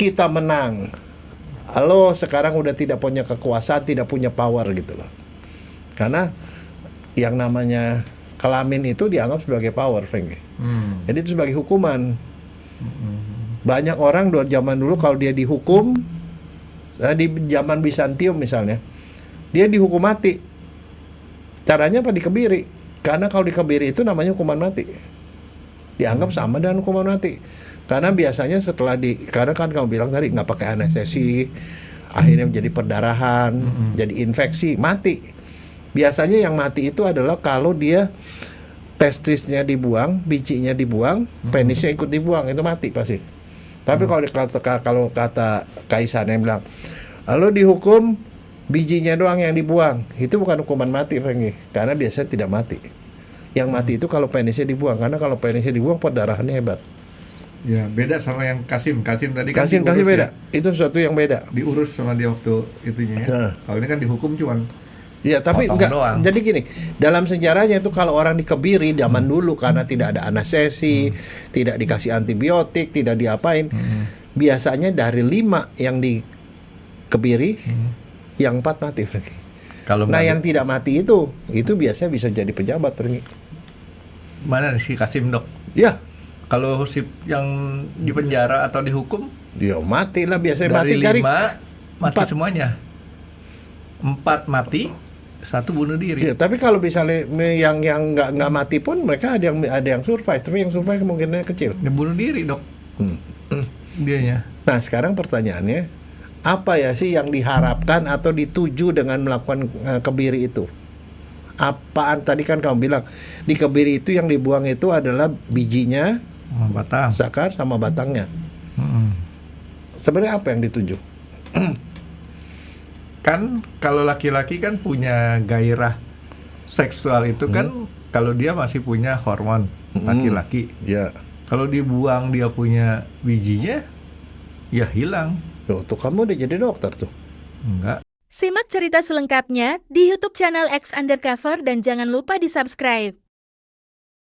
kita menang, lo sekarang udah tidak punya kekuasaan, tidak punya power gitu loh. Karena yang namanya kelamin itu dianggap sebagai power, Frank. Jadi itu sebagai hukuman. Banyak orang zaman dulu kalau dia dihukum, di zaman Bizantium misalnya, dia dihukum mati. Caranya apa? Dikebiri. Karena kalau dikebiri itu namanya hukuman mati. Dianggap sama dengan hukuman mati. Karena biasanya karena kan kamu bilang tadi nggak pakai anestesi, akhirnya menjadi perdarahan, jadi infeksi, mati. Biasanya yang mati itu adalah kalau dia testisnya dibuang, bijinya dibuang, penisnya ikut dibuang, itu mati pasti. Tapi kalau kata Kaisar yang bilang, lo dihukum bijinya doang yang dibuang, itu bukan hukuman mati, Franky. Karena biasanya tidak mati. Yang mati itu kalau penisnya dibuang, karena kalau penisnya dibuang perdarahannya hebat. Ya, beda sama yang Kasim tadi kan Kasim beda. Ya? Itu sesuatu yang beda. Diurus sama dia waktu itunya ya. Kalau ini kan dihukum cuman. Ya, tapi enggak doang. Jadi gini, dalam sejarahnya itu kalau orang dikebiri zaman dulu karena tidak ada anestesi, tidak dikasih antibiotik, tidak diapain, biasanya dari 5 yang dikebiri, yang 4 mati, Franky. Nah, yang tidak mati itu biasanya bisa jadi pejabat, Franky. Mana si Kasim, Dok? Ya. Kalau si yang di penjara atau dihukum? Ya mati lah, biasanya mati dari 5 mati semuanya. 4 mati, 1 bunuh diri. Ya, tapi kalau misalnya yang nggak mati pun mereka ada yang survive, tapi yang survive kemungkinannya kecil. Dia bunuh diri, Dok. Dianya. Nah, sekarang pertanyaannya, apa ya sih yang diharapkan atau dituju dengan melakukan kebiri itu? Apaan tadi kan kamu bilang di kebiri itu yang dibuang itu adalah bijinya, batang, sakar sama batangnya. Sebenarnya apa yang dituju? Kan kalau laki-laki kan punya gairah seksual itu kan kalau dia masih punya hormon laki-laki. Ya. Kalau dibuang dia punya bijinya, ya hilang. Tuh kamu udah jadi dokter tuh. Enggak. Simak cerita selengkapnya di YouTube channel X Undercover dan jangan lupa di subscribe.